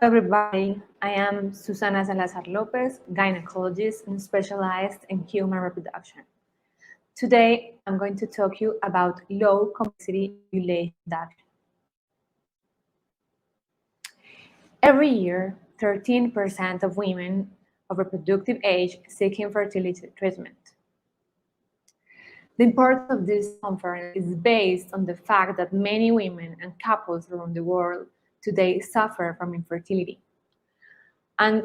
Everybody, I am Susana Salazar Lopez, gynecologist and specialized in human reproduction. Today, I'm going to talk to you about low complexity ovulation induction. Every year, 13% of women of reproductive age seek infertility treatment. The importance of this conference is based on the fact that many women and couples around the world today suffer from infertility. And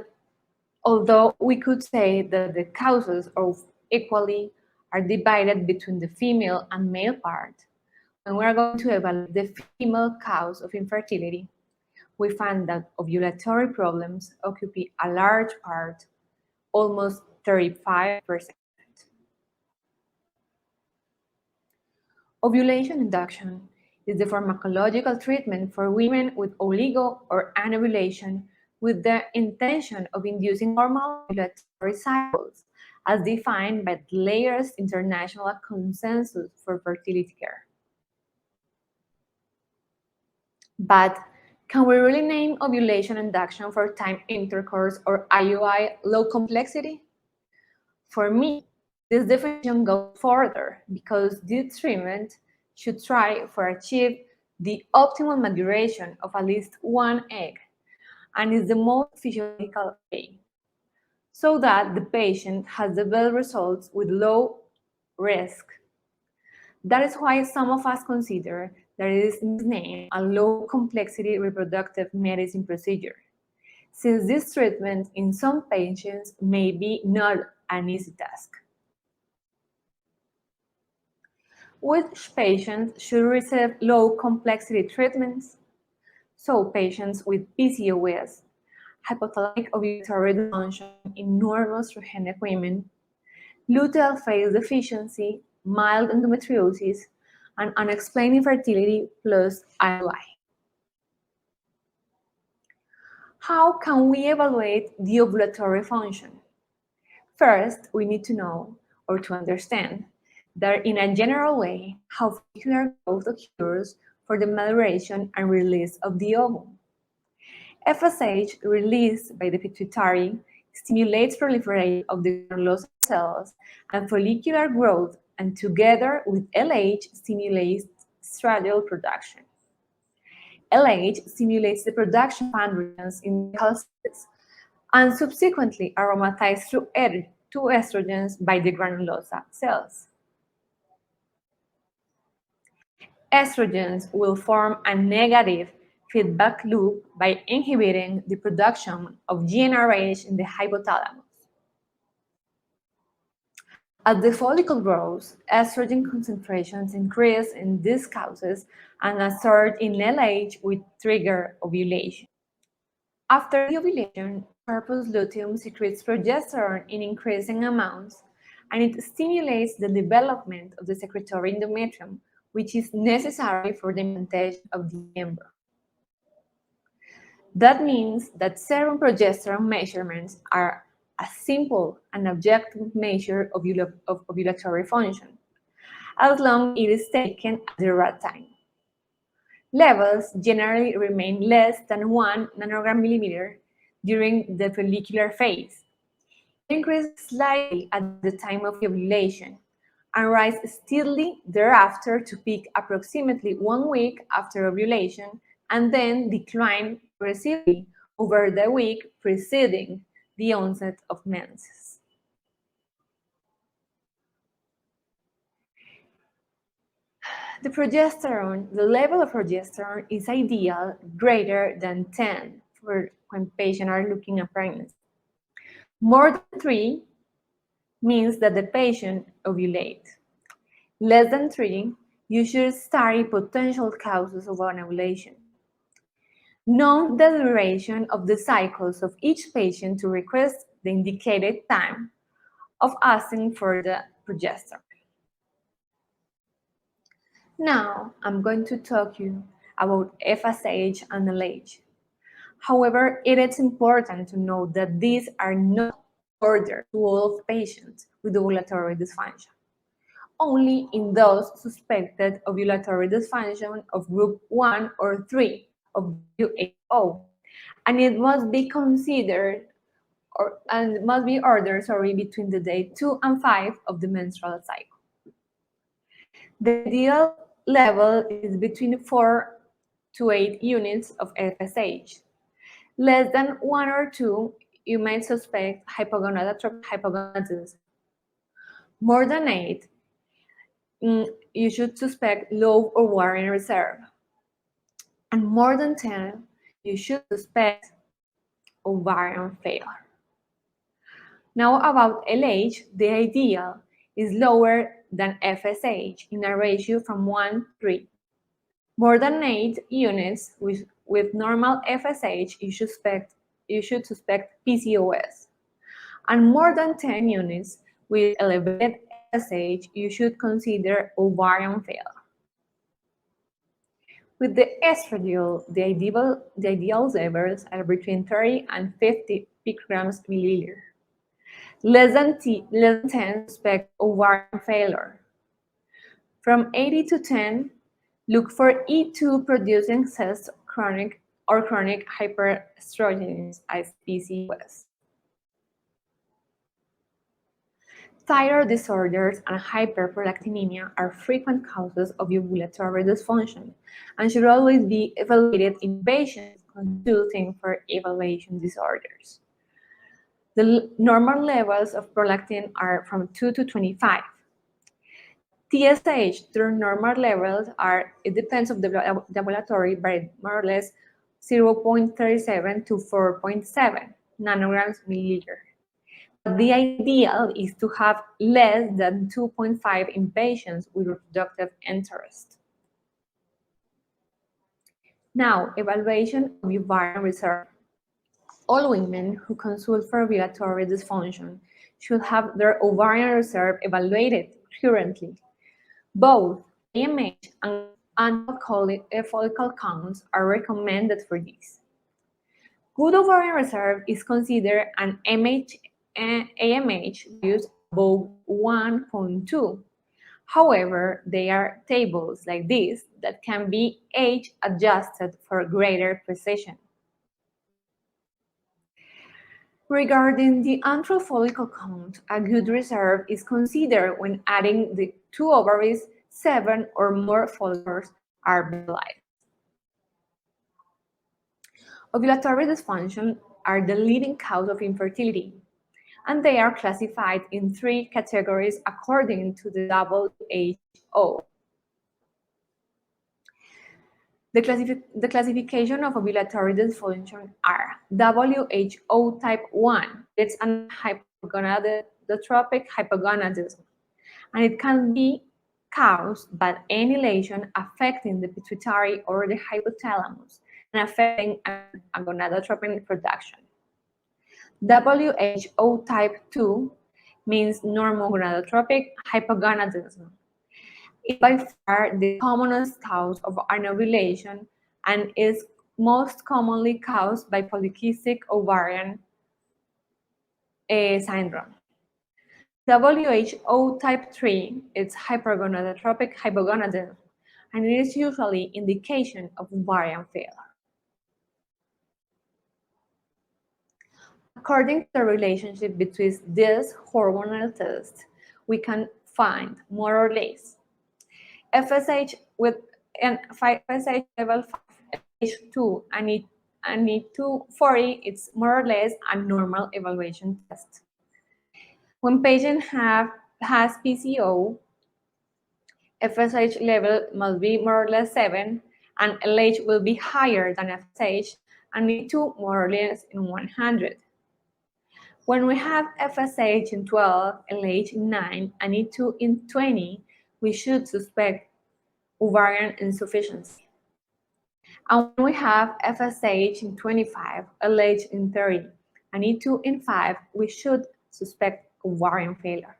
although we could say that the causes of equally are divided between the female and male part, when we are going to evaluate the female cause of infertility, we find that ovulatory problems occupy a large part, almost 35%. Ovulation induction is the pharmacological treatment for women with oligo or anovulation with the intention of inducing normal ovulatory cycles, as defined by the latest international consensus for fertility care. But can we really name ovulation induction for time intercourse or IUI low complexity? For me, this definition goes further because this treatment should try for achieve the optimal maturation of at least one egg and is the most physiological way, so that the patient has the best results with low risk. That is why some of us consider that it is named a low complexity reproductive medicine procedure, since this treatment in some patients may be not an easy task. Which patients should receive low complexity treatments? So patients with PCOS, hypothalamic ovulatory dysfunction in normal estrogenic women, luteal phase deficiency, mild endometriosis, and unexplained infertility plus IUI. How can we evaluate the ovulatory function? First, we need to know or to understand that in a general way, how follicular growth occurs for the maturation and release of the ovum. FSH released by the pituitary stimulates proliferation of the granulosal cells and follicular growth, and together with LH stimulates estradiol production. LH stimulates the production of androgens in the cells and subsequently aromatized through to estrogens by the granulosa cells. Estrogens will form a negative feedback loop by inhibiting the production of GnRH in the hypothalamus. As the follicle grows, estrogen concentrations increase in these causes and a surge in LH will trigger ovulation. After the ovulation, corpus luteum secretes progesterone in increasing amounts, and it stimulates the development of the secretory endometrium, which is necessary for the implantation of the embryo. That means that serum progesterone measurements are a simple and objective measure of ovulatory function, as long as it is taken at the right time. Levels generally remain less than 1 nanogram millimeter during the follicular phase. They increase slightly at the time of ovulation and rise steadily thereafter to peak approximately 1 week after ovulation and then decline progressively over the week preceding the onset of menses. The level of progesterone is ideal greater than 10 for when patients are looking at pregnancy. More than 3 means that the patient ovulates. Less than 3, you should study potential causes of anovulation. Note the duration of the cycles of each patient to request the indicated time of asking for the progesterone. Now, I'm going to talk to you about FSH and LH. However, it is important to note that these are not ordered to all patients with ovulatory dysfunction, only in those suspected ovulatory dysfunction of group 1 or 3 of WHO, and it must be considered and must be ordered between the day 2 and 5 of the menstrual cycle. The ideal level is between 4 to 8 units of FSH. Less than 1 or 2, you may suspect hypogonadotropic hypogonadism. More than 8, you should suspect low ovarian reserve. And more than 10, you should suspect ovarian failure. Now about LH, the ideal is lower than FSH in a ratio from 1 to 3. More than 8 units with normal FSH, you should suspect PCOS. And more than 10 units with elevated FSH, you should consider ovarian failure. With the estradiol, the ideal levels are between 30 and 50 picograms per milliliter. Less than 10 suspect ovarian failure. From 80 to 10, look for E2 producing cells chronic hyperestrogenism as PCOS. Thyroid disorders and hyperprolactinemia are frequent causes of ovulatory dysfunction and should always be evaluated in patients consulting for evaluation disorders. The normal levels of prolactin are from 2 to 25. TSH, their normal levels are, it depends on the laboratory, but more or less 0.37 to 4.7 nanograms milliliter. But the ideal is to have less than 2.5 in patients with reproductive interest. Now, evaluation of ovarian reserve. All women who consult for ovulatory dysfunction should have their ovarian reserve evaluated currently. Both AMH and annual follicle counts are recommended for this. Good ovarian reserve is considered an AMH use above 1.2. However, there are tables like this that can be age adjusted for greater precision. Regarding the antral follicle count, a good reserve is considered when adding the 2 ovaries, 7 or more follicles are fertilized. Ovulatory dysfunction are the leading cause of infertility, and they are classified in 3 categories according to the WHO. The classification of ovulatory dysfunction are WHO type 1, it's an hypogonadotropic hypogonadism, and it can be caused by any lesion affecting the pituitary or the hypothalamus and affecting gonadotropin production. WHO type 2 means normogonadotropic hypogonadism. It's by far the commonest cause of anovulation and is most commonly caused by polycystic ovarian syndrome. WHO type 3 is hypergonadotropic hypogonadism, and it is usually indication of ovarian failure. According to the relationship between these hormonal tests, we can find more or less FSH with FSH level 5, FSH2, and E240, it's more or less a normal evaluation test. When patient has PCO, FSH level must be more or less 7, and LH will be higher than FSH, and E2 more or less in 100. When we have FSH in 12, LH in 9, and E2 in 20, we should suspect ovarian insufficiency. And when we have FSH in 25, LH in 30, and E2 in 5, we should suspect ovarian failure.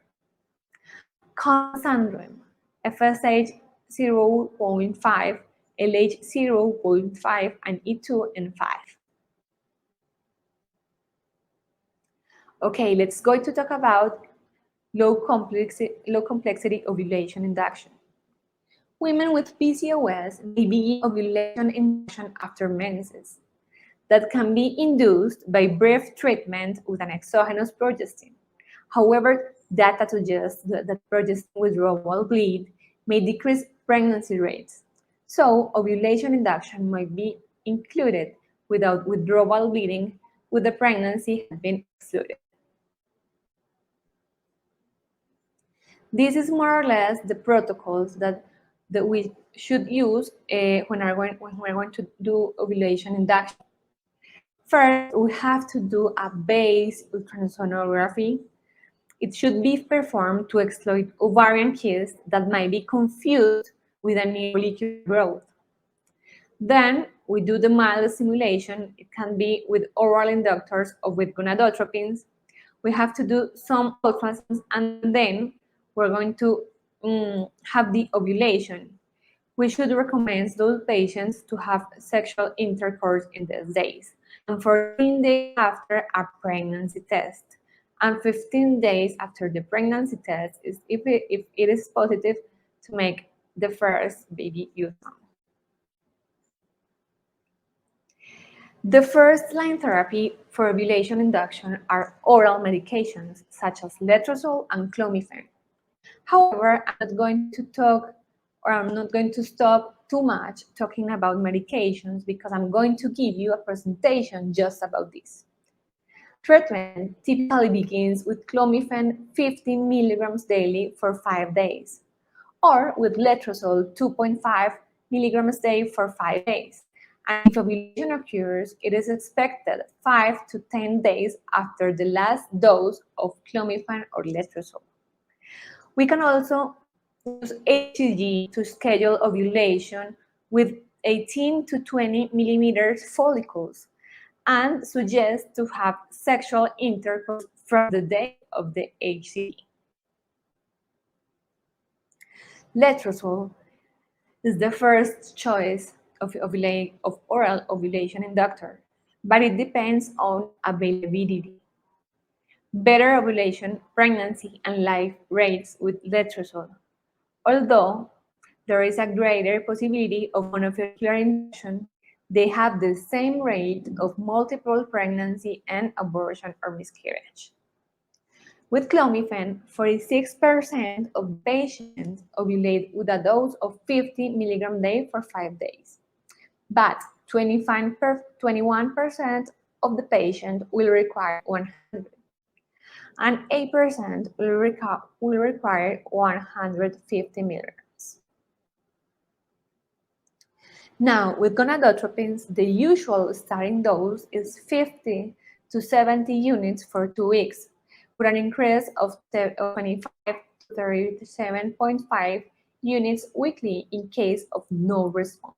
Common syndrome, FSH 0.5, LH 0.5, and E2 in 5. Okay, let's go to talk about low complexity ovulation induction. Women with PCOS may begin ovulation induction after menses. that can be induced by brief treatment with an exogenous progestin. However, data suggests that progestin withdrawal bleed may decrease pregnancy rates. So, ovulation induction might be included without withdrawal bleeding with the pregnancy had been excluded. This is more or less the protocols that we should use when we're going to do ovulation induction. First, we have to do a base ultrasonography. It should be performed to exploit ovarian cysts that might be confused with a new follicular growth. Then we do the mild stimulation. It can be with oral inductors or with gonadotropins. We have to do some ultrasounds, and then we're going to have the ovulation. We should recommend those patients to have sexual intercourse in these days, and 14 days after a pregnancy test, and 15 days after the pregnancy test is if it is positive to make the first baby ultrasound. The first-line therapy for ovulation induction are oral medications such as letrozole and clomiphene. However, I'm not going to stop too much talking about medications because I'm going to give you a presentation just about this. Treatment typically begins with clomiphene 15 milligrams daily for 5 days, or with letrozole 2.5 milligrams daily for 5 days. And if ovulation occurs, it is expected 5 to 10 days after the last dose of clomiphene or letrozole. We can also use HCG to schedule ovulation with 18 to 20 millimeters follicles and suggest to have sexual intercourse from the day of the HCG. Letrozole is the first choice of oral ovulation inductor, but it depends on availability. Better ovulation, pregnancy, and life rates with letrozole, although there is a greater possibility of monofollicular induction. They have the same rate of multiple pregnancy and abortion or miscarriage. With clomiphene, 46% of patients ovulate with a dose of 50 milligrams daily for 5 days, but 21% of the patients will require 100, and 8% will require 150 milligrams. Now, with gonadotropins, the usual starting dose is 50 to 70 units for 2 weeks, with an increase of 25 to 37.5 units weekly in case of no response.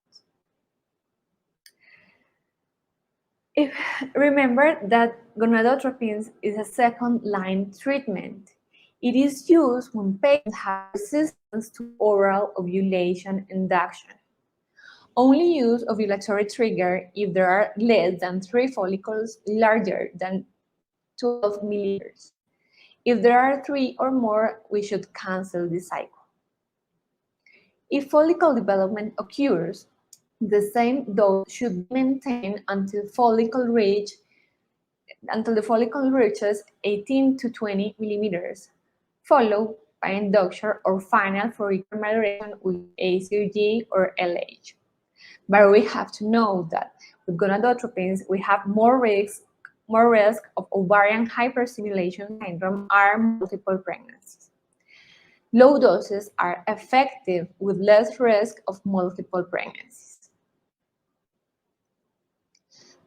Remember that gonadotropins is a second-line treatment. It is used when patients have resistance to oral ovulation induction. Only use ovulatory trigger if there are less than 3 follicles larger than 12 milliliters. If there are 3 or more, we should cancel the cycle. If follicle development occurs, the same dose should be maintained until the follicle reaches 18 to 20 millimeters, followed by induction or final follicular maturation with HCG or LH. But we have to know that with gonadotropins, we have more risk of ovarian hyperstimulation syndrome or multiple pregnancies. Low doses are effective with less risk of multiple pregnancies.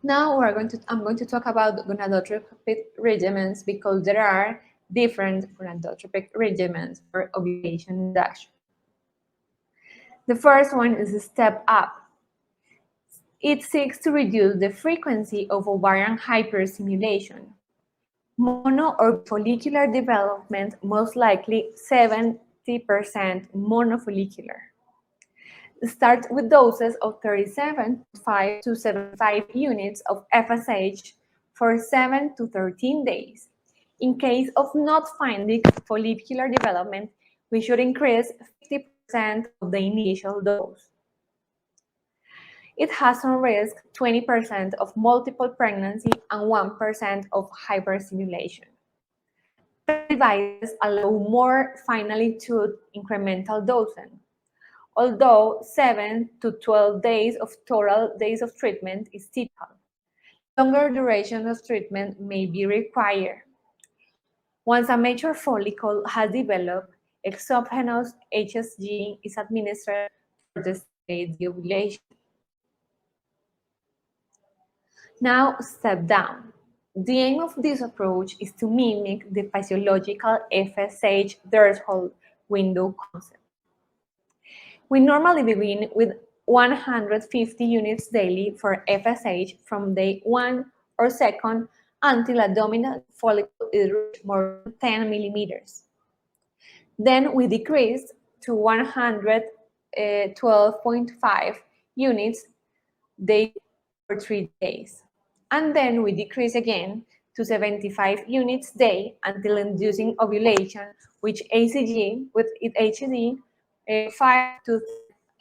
Now I'm going to talk about gonadotropic regimens because there are different gonadotropic regimens for ovulation induction. The first one is a step up. It seeks to reduce the frequency of ovarian hyperstimulation. Mono or follicular development, most likely 70% monofollicular. Start with doses of 37.5 to 75 units of FSH for 7 to 13 days. In case of not finding follicular development, we should increase 50% of the initial dose. It has on risk 20% of multiple pregnancy and 1% of hyperstimulation. PET devices allow more finely tuned incremental dosing, although 7 to 12 days of total days of treatment is typical. Longer duration of treatment may be required. Once a mature follicle has developed, exogenous HSG is administered for the stimulate the ovulation. Now, step down. The aim of this approach is to mimic the physiological FSH threshold window concept. We normally begin with 150 units daily for FSH from day 1 or 2nd until a dominant follicle is reached more than 10 millimeters. Then we decrease to 112.5 units daily for 3 days. And then we decrease again to 75 units a day until inducing ovulation, which ACG with HCG 5 to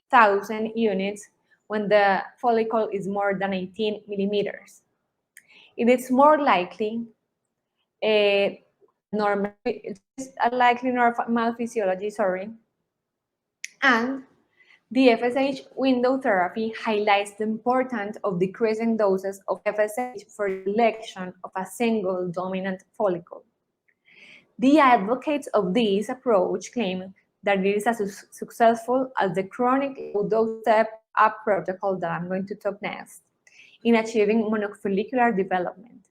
1,000 units when the follicle is more than 18 millimeters. It is more likely normal, it's a likely normal physiology, and the FSH window therapy highlights the importance of decreasing doses of FSH for the selection of a single dominant follicle. The advocates of this approach claim that it is as successful as the chronic low-dose step-up protocol that I'm going to talk next in achieving monofollicular development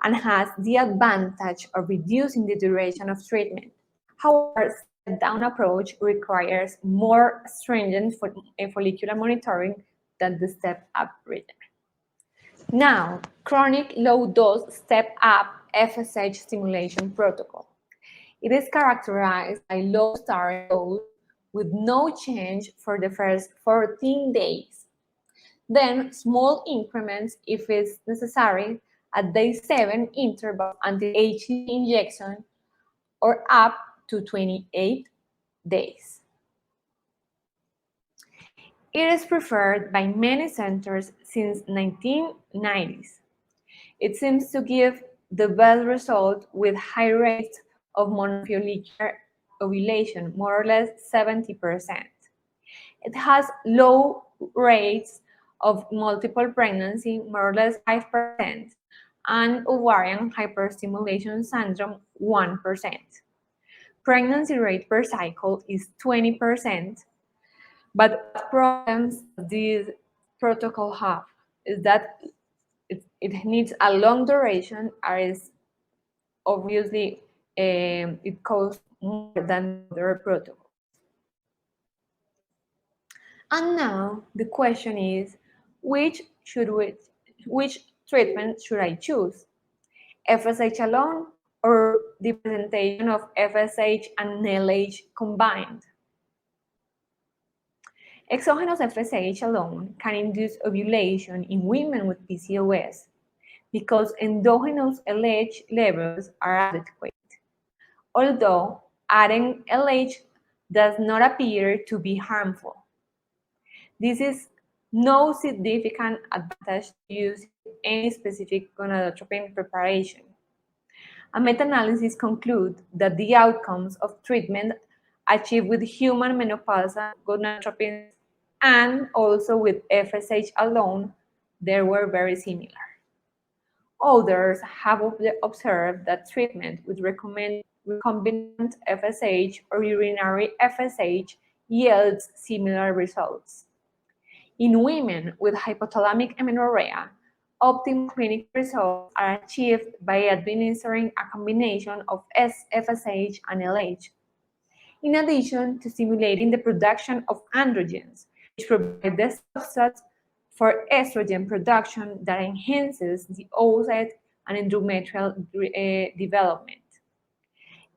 and has the advantage of reducing the duration of treatment. However, step-down approach requires more stringent follicular monitoring than the step-up regimen. Now, chronic low-dose step-up FSH stimulation protocol. It is characterized by low start dose with no change for the first 14 days. Then small increments if it's necessary at day 7 interval until HCG injection or up to 28 days. It is preferred by many centers since 1990s. It seems to give the best result with high rates of monofollicular ovulation, more or less 70%. It has low rates of multiple pregnancy, more or less 5%, and ovarian hyperstimulation syndrome, 1%. Pregnancy rate per cycle is 20%, but problems this protocol have is that it needs a long duration, as obviously it costs more than other protocols. And now the question is, which treatment should I choose? FSH alone or the presentation of FSH and LH combined? Exogenous FSH alone can induce ovulation in women with PCOS because endogenous LH levels are adequate, although adding LH does not appear to be harmful. This is no significant advantage to use any specific gonadotropin preparation. A meta-analysis concludes that the outcomes of treatment achieved with human menopausal gonadotropins and also with FSH alone, they were very similar. Others have observed that treatment with recombinant FSH or urinary FSH yields similar results. In women with hypothalamic amenorrhea, optimal clinical results are achieved by administering a combination of FSH and LH, in addition to stimulating the production of androgens, which provide the substrate for estrogen production that enhances the oocyte and endometrial development.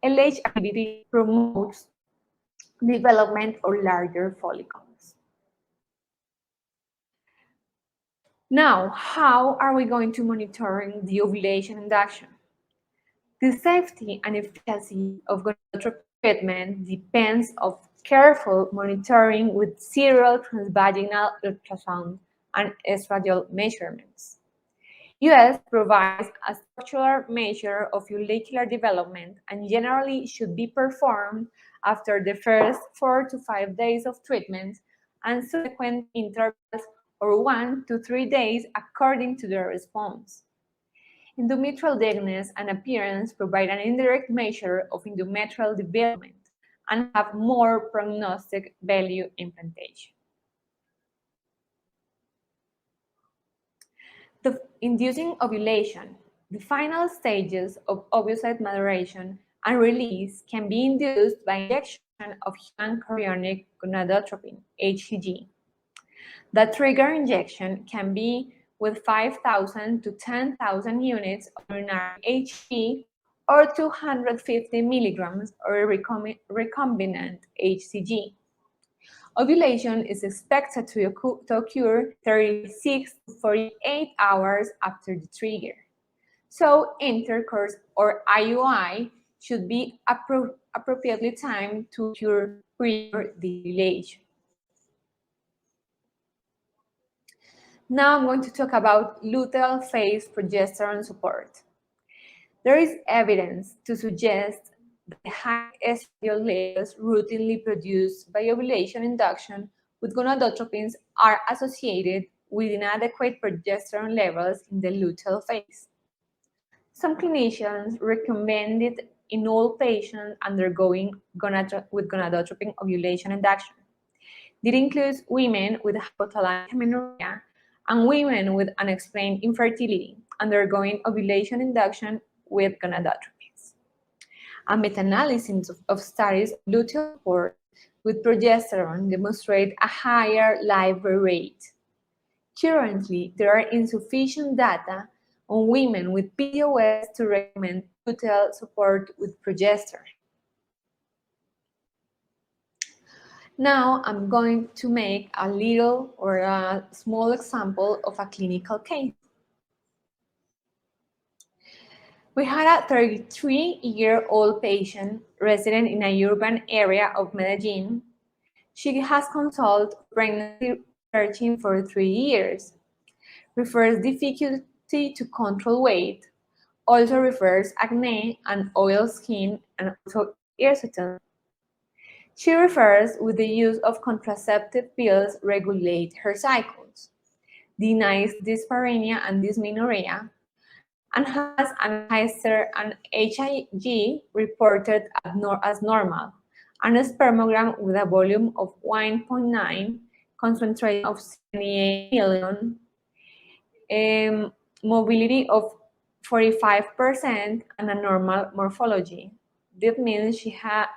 LH activity promotes development of larger follicles. Now, how are we going to monitor the ovulation induction? The safety and efficacy of gonadotropin treatment depends on careful monitoring with serial transvaginal ultrasound and estradiol measurements. US provides a structural measure of follicular development and generally should be performed after the first 4 to 5 days of treatment and subsequent intervals or 1 to 3 days according to the response. Endometrial thickness and appearance provide an indirect measure of endometrial development and have more prognostic value implantation. Inducing ovulation. The final stages of oocyte maturation and release can be induced by injection of human chorionic gonadotropin, HCG. The trigger injection can be with 5,000 to 10,000 units of urinary HCG or 250 milligrams of recombinant HCG. Ovulation is expected to occur 36 to 48 hours after the trigger. So intercourse or IUI should be appropriately timed to occur prior the ovulation. Now I'm going to talk about luteal phase progesterone support. There is evidence to suggest that the high estradiol levels routinely produced by ovulation induction with gonadotropins are associated with inadequate progesterone levels in the luteal phase. Some clinicians recommend it in all patients undergoing with gonadotropin ovulation induction. This includes women with hypothalamic amenorrhea and women with unexplained infertility undergoing ovulation induction with gonadotropins. A meta-analysis of studies of luteal support with progesterone demonstrate a higher live birth rate. Currently, there are insufficient data on women with PCOS to recommend luteal support with progesterone. Now I'm going to make a little or a small example of a clinical case. We had a 33-year-old patient resident in a urban area of Medellin. She has consulted pregnancy searching for 3 years, refers difficulty to control weight, also refers acne and oil skin and also hirsutism. She refers with the use of contraceptive pills regulate her cycles, denies dyspareunia and dysmenorrhea, and has an Heister and HIG reported as normal, and a spermogram with a volume of 1.9, concentration of 78 million, mobility of 45%, and a normal morphology. That means he had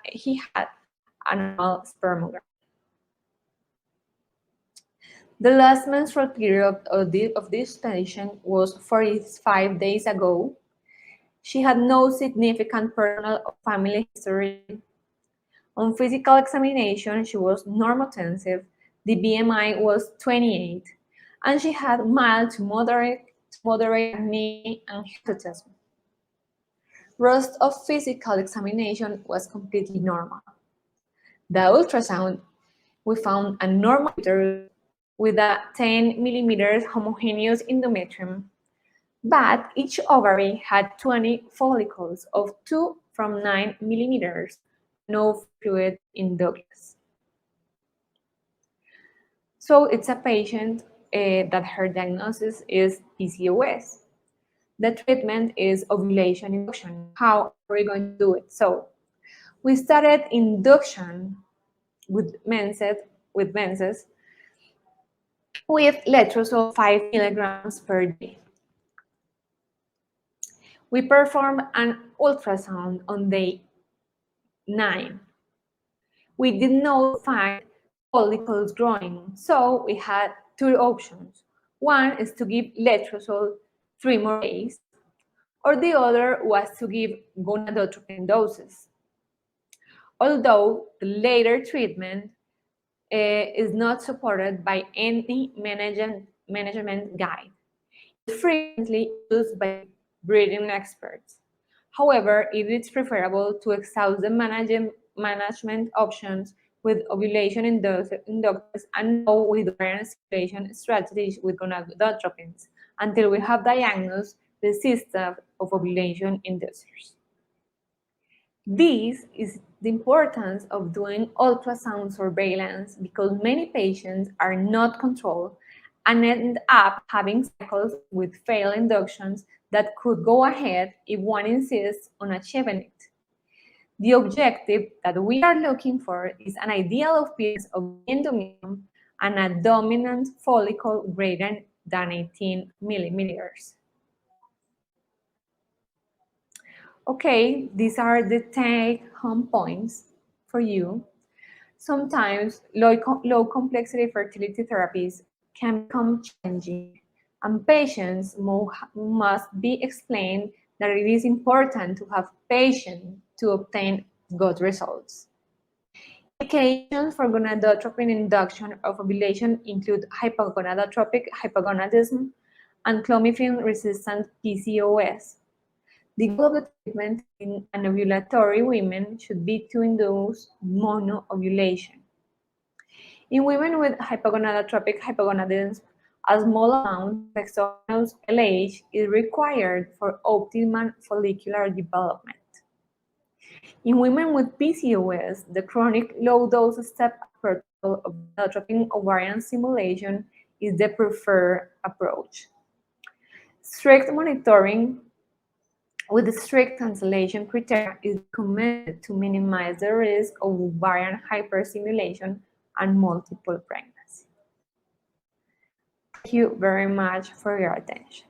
a normal spermogram. The last menstrual period of this patient was 45 days ago. She had no significant personal or family history. On physical examination, she was normotensive. The BMI was 28, and she had mild to moderate acne and hirsutism. Rest of physical examination was completely normal. The ultrasound, we found a normal uterus with a 10 millimeters homogeneous endometrium, but each ovary had 20 follicles of 2 from 9 millimeters, no fluid in Douglas. So it's a patient that her diagnosis is PCOS. The treatment is ovulation induction. How are we going to do it? So we started induction with menses with letrozole 5 milligrams per day. We performed an ultrasound on day 9. We did not find follicles growing, so we had 2 options. One is to give letrozole 3 more days, or the other was to give gonadotropin doses. Although the later treatment is not supported by any management guide. It's frequently used by breeding experts. However, it is preferable to exhaust the management options with ovulation inductors and no with ovarian stimulation strategies with gonadotropins until we have diagnosed the system of ovulation inducers. This is the importance of doing ultrasound surveillance because many patients are not controlled and end up having cycles with failed inductions that could go ahead if one insists on achieving it. The objective that we are looking for is an ideal appearance of the endometrium and a dominant follicle greater than 18 millimeters. Okay, these are the take-home points for you. Sometimes low complexity fertility therapies can become challenging, and patients must be explained that it is important to have patience to obtain good results. Indications for gonadotropin induction of ovulation include hypogonadotropic hypogonadism and clomiphene-resistant PCOS. The goal of the treatment in anovulatory women should be to induce monoovulation. In women with hypogonadotropic hypogonadism, a small amount of exogenous LH is required for optimal follicular development. In women with PCOS, the chronic low-dose step protocol of gonadotropin ovarian stimulation is the preferred approach. Strict monitoring with strict cancellation criteria is recommended to minimize the risk of ovarian hyperstimulation and multiple pregnancy. Thank you very much for your attention.